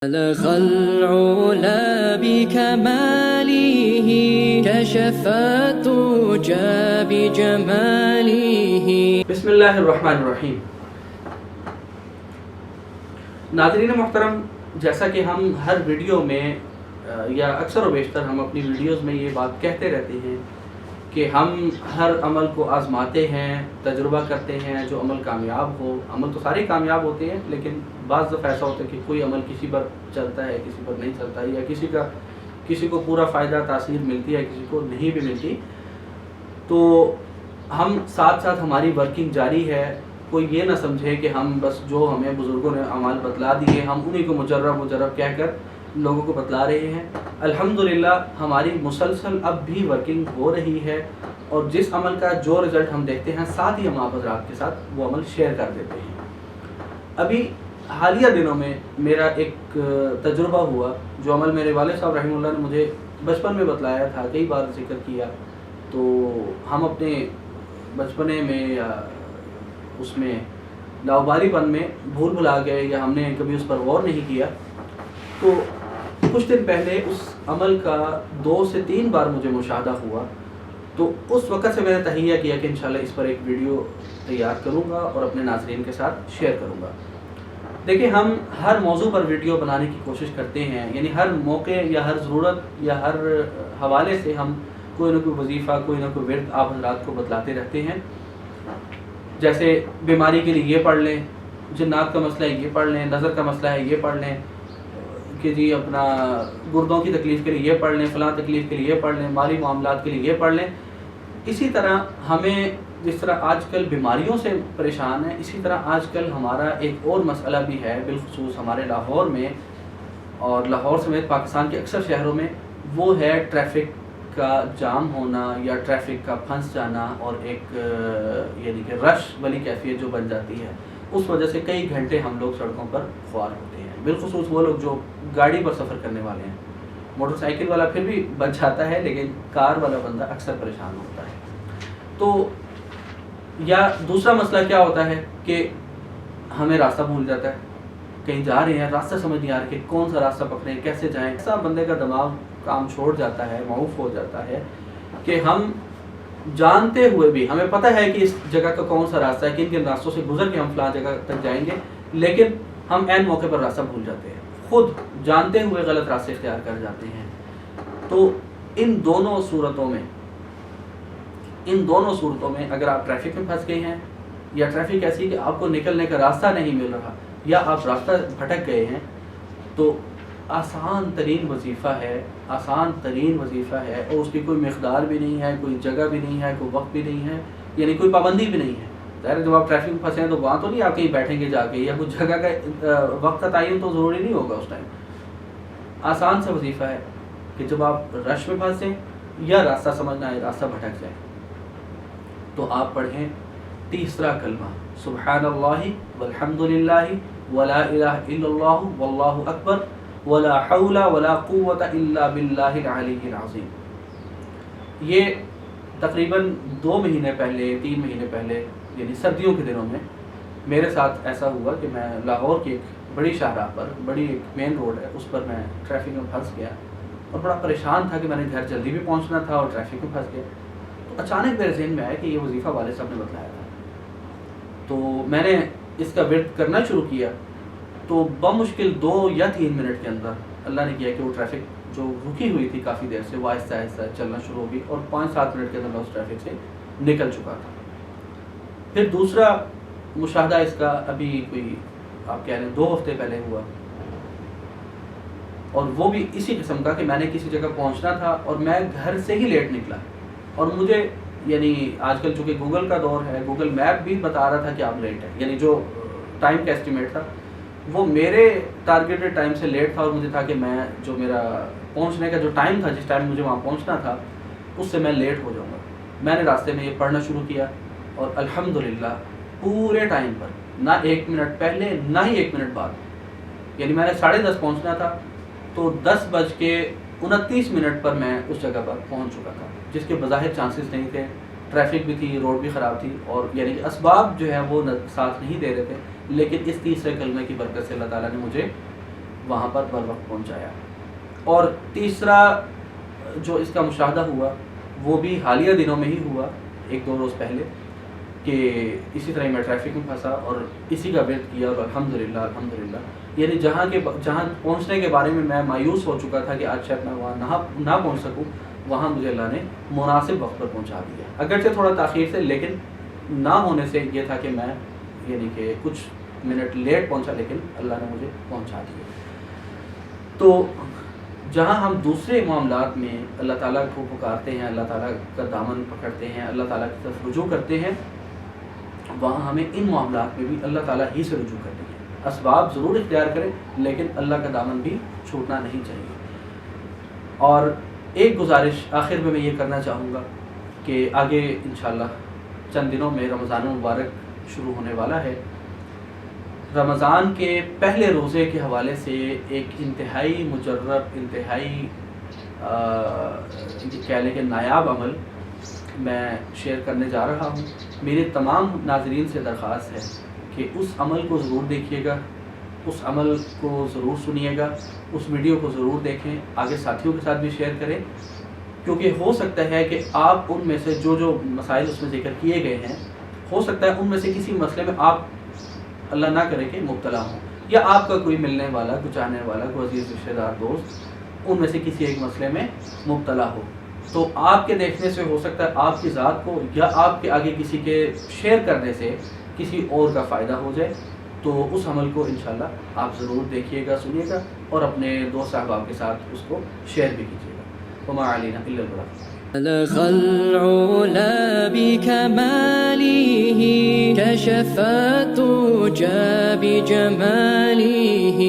بلغ العلا بكماله كشف الدجى بجماله. بسم اللہ الرحمن الرحیم. ناظرین محترم، جیسا کہ ہم ہر ویڈیو میں یا اکثر و بیشتر ہم اپنی ویڈیوز میں یہ بات کہتے رہتے ہیں کہ ہم ہر عمل کو آزماتے ہیں، تجربہ کرتے ہیں. جو عمل کامیاب ہو، عمل تو سارے کامیاب ہوتے ہیں، لیکن بعض دفعہ ایسا ہوتا ہے کہ کوئی عمل کسی پر چلتا ہے، کسی پر نہیں چلتا ہے، یا کسی کو پورا فائدہ تاثیر ملتی ہے، کسی کو نہیں بھی ملتی. تو ہم ساتھ ساتھ ہماری ورکنگ جاری ہے. کوئی یہ نہ سمجھے کہ ہم بس جو ہمیں بزرگوں نے اعمال بتلا دیے ہم انہی کو مجرب کہہ کر لوگوں کو بتلا رہے ہیں. الحمدللہ ہماری مسلسل اب بھی ورکنگ ہو رہی ہے، اور جس عمل کا جو رزلٹ ہم دیکھتے ہیں ساتھ ہی ہم آپ حضرات کے ساتھ وہ عمل شیئر کر دیتے ہیں. ابھی حالیہ دنوں میں میرا ایک تجربہ ہوا، جو عمل میرے والد صاحب رحمہ اللہ نے مجھے بچپن میں بتلایا تھا، کئی بار ذکر کیا. تو ہم اپنے بچپنے میں یا اس میں لاوبالی پن میں بھول بھلا گئے، یا ہم نے کبھی اس پر غور نہیں کیا. تو کچھ دن پہلے اس عمل کا 2 سے 3 بار مجھے مشاہدہ ہوا. تو اس وقت سے میں نے تہیہ کیا کہ انشاءاللہ اس پر ایک ویڈیو تیار کروں گا اور اپنے ناظرین کے ساتھ شیئر کروں گا. دیکھیں، ہم ہر موضوع پر ویڈیو بنانے کی کوشش کرتے ہیں، یعنی ہر موقع یا ہر ضرورت یا ہر حوالے سے ہم کوئی نہ کوئی وظیفہ، کوئی نہ کوئی ورد آپ حضرات کو بتلاتے رہتے ہیں. جیسے بیماری کے لیے یہ پڑھ لیں، جنات کا مسئلہ ہے یہ پڑھ لیں، نظر کا مسئلہ ہے یہ پڑھ لیں، کہ جی اپنا گردوں کی تکلیف کے لیے یہ پڑھ لیں، فلاں تکلیف کے لیے یہ پڑھ لیں، مالی معاملات کے لیے یہ پڑھ لیں. اسی طرح ہمیں جس طرح آج کل بیماریوں سے پریشان ہیں، اسی طرح آج کل ہمارا ایک اور مسئلہ بھی ہے، بالخصوص ہمارے لاہور میں اور لاہور سمیت پاکستان کے اکثر شہروں میں. وہ ہے ٹریفک کا جام ہونا یا ٹریفک کا پھنس جانا، اور ایک یعنی کہ رش والی کیفیت جو بن جاتی ہے. اس وجہ سے کئی گھنٹے ہم لوگ سڑکوں پر خوار ہوتے ہیں، بالخصوص وہ لوگ جو گاڑی پر سفر کرنے والے ہیں. موٹر سائیکل والا پھر بھی بچ جاتا ہے، لیکن کار والا بندہ اکثر پریشان ہوتا ہے. تو یا دوسرا مسئلہ کیا ہوتا ہے کہ ہمیں راستہ بھول جاتا ہے، کہیں جا رہے ہیں راستہ سمجھ نہیں آ رہا کہ کون سا راستہ پکڑیں، کیسے جائیں. ایسا بندے کا دماغ کام چھوڑ جاتا ہے، معوف ہو جاتا ہے کہ ہم جانتے ہوئے بھی، ہمیں پتہ ہے کہ اس جگہ کا کون سا راستہ ہے، کن کن راستوں سے گزر کے ہم فلاں جگہ تک جائیں گے، لیکن ہم عین موقع پر راستہ بھول جاتے ہیں، خود جانتے ہوئے غلط راستے اختیار کر جاتے ہیں. تو ان دونوں صورتوں میں اگر آپ ٹریفک میں پھنس گئے ہیں، یا ٹریفک ایسی کہ آپ کو نکلنے کا راستہ نہیں مل رہا، یا آپ راستہ بھٹک گئے ہیں، تو آسان ترین وظیفہ ہے، اور اس کی کوئی مقدار بھی نہیں ہے، کوئی جگہ بھی نہیں ہے، کوئی وقت بھی نہیں ہے، یعنی کوئی پابندی بھی نہیں ہے. ظاہر جب آپ ٹریفک میں پھنسے ہیں تو وہاں تو نہیں آپ کہیں بیٹھیں گے جا کے، یا کچھ جگہ کا وقت کا تعین تو ضروری نہیں ہوگا اس ٹائم. آسان سا وظیفہ ہے کہ جب آپ رش میں پھنسیں یا راستہ سمجھنا ہے، راستہ بھٹک جائیں، تو آپ پڑھیں تیسرا کلمہ، سبحان اللہ والحمد للہ ولا الہ الا اللہ واللہ اکبر ولا حول ولا قوت الا باللہ العلی العظیم. یہ تقریباً 2 مہینے پہلے 3 مہینے پہلے، یعنی سردیوں کے دنوں میں میرے ساتھ ایسا ہوا کہ میں لاہور کی ایک بڑی شاہراہ پر، بڑی ایک مین روڈ ہے، اس پر میں ٹریفک میں پھنس گیا، اور بڑا پریشان تھا کہ میں نے گھر جلدی بھی پہنچنا تھا اور ٹریفک میں پھنس گیا. تو اچانک میرے ذہن میں آیا کہ یہ وظیفہ والد صاحب نے بتلایا تھا. تو میں نے اس کا ورد کرنا شروع کیا. تو بمشکل 2 یا 3 منٹ کے اندر اللہ نے کیا کہ وہ ٹریفک جو رکی ہوئی تھی کافی دیر سے، وہ آہستہ آہستہ چلنا شروع ہوگی، اور 5-7 منٹ کے اندر میں اس ٹریفک سے نکل چکا تھا. پھر دوسرا مشاہدہ اس کا ابھی کوئی آپ کہہ رہے ہیں 2 ہفتے پہلے ہوا، اور وہ بھی اسی قسم کا کہ میں نے کسی جگہ پہنچنا تھا اور میں گھر سے ہی لیٹ نکلا، اور مجھے یعنی آج کل چونکہ گوگل کا دور ہے، گوگل میپ بھی بتا رہا تھا کہ آپ لیٹ ہیں، یعنی جو ٹائم کا ایسٹیمیٹ تھا وہ میرے ٹارگیٹڈ ٹائم سے لیٹ تھا، اور مجھے تھا کہ میں جو میرا پہنچنے کا جو ٹائم تھا، جس ٹائم مجھے وہاں پہنچنا تھا، اس سے میں لیٹ ہو جاؤں گا. میں نے راستے میں یہ پڑھنا شروع کیا، اور الحمدللہ پورے ٹائم پر، نہ 1 منٹ پہلے نہ ہی 1 منٹ بعد، یعنی میں نے 10:30 پہنچنا تھا تو 10:29 پر میں اس جگہ پر پہنچ چکا تھا، جس کے بظاہر چانسز نہیں تھے. ٹریفک بھی تھی، روڈ بھی خراب تھی، اور یعنی کہ اسباب جو ہے وہ ساتھ نہیں دے رہے تھے، لیکن اس تیسرے کلمے کی برکت سے اللہ تعالیٰ نے مجھے وہاں پر بر وقت پہنچایا. اور تیسرا جو اس کا مشاہدہ ہوا وہ بھی حالیہ دنوں میں ہی ہوا، 1-2 روز پہلے، کہ اسی طرح میں ٹریفک میں پھنسا اور اسی کا ورد کیا، اور الحمدللہ یعنی جہاں پہنچنے کے بارے میں مایوس ہو چکا تھا کہ آج شاید میں وہاں نہ پہنچ سکوں، وہاں مجھے اللہ نے مناسب وقت پر پہنچا دیا. اگرچہ تھوڑا تاخیر سے، لیکن نہ ہونے سے یہ تھا کہ میں یعنی کہ کچھ منٹ لیٹ پہنچا، لیکن اللہ نے مجھے پہنچا دیا. تو جہاں ہم دوسرے معاملات میں اللہ تعالیٰ کو پکارتے ہیں، اللہ تعالیٰ کا دامن پکڑتے ہیں، اللہ تعالیٰ کی طرف رجوع کرتے ہیں، وہاں ہمیں ان معاملات میں بھی اللہ تعالیٰ ہی سے رجوع کرنی ہے. اسباب ضرور اختیار کریں، لیکن اللہ کا دامن بھی چھوٹنا نہیں چاہیے. اور ایک گزارش آخر میں یہ کرنا چاہوں گا کہ آگے انشاءاللہ چند دنوں میں رمضان المبارک شروع ہونے والا ہے. رمضان کے پہلے روزے کے حوالے سے ایک انتہائی مجرب، انتہائی کہہ لیں کہ نایاب عمل میں شیئر کرنے جا رہا ہوں. میرے تمام ناظرین سے درخواست ہے کہ اس عمل کو ضرور دیکھیے گا، اس عمل کو ضرور سنیے گا، اس ویڈیو کو ضرور دیکھیں، آگے ساتھیوں کے ساتھ بھی شیئر کریں، کیونکہ ہو سکتا ہے کہ آپ ان میں سے جو مسائل اس میں ذکر کیے گئے ہیں، ہو سکتا ہے ان میں سے کسی مسئلے میں آپ اللہ نہ کرے کہ مبتلا ہوں، یا آپ کا کوئی ملنے والا، کوئی چاہنے والا، کوئی عزیز رشتہ دار، دوست ان میں سے کسی ایک مسئلے میں مبتلا ہو. تو آپ کے دیکھنے سے ہو سکتا ہے آپ کی ذات کو یا آپ کے آگے کسی کے شیئر کرنے سے کسی اور کا فائدہ ہو جائے. تو اس عمل کو انشاءاللہ آپ ضرور دیکھیے گا، سنیے گا، اور اپنے دوست احباب کے ساتھ اس کو شیئر بھی کیجیے گا. وما علینا الا البلاغ. بلغ العلا بكماله كشف الدجى بجماله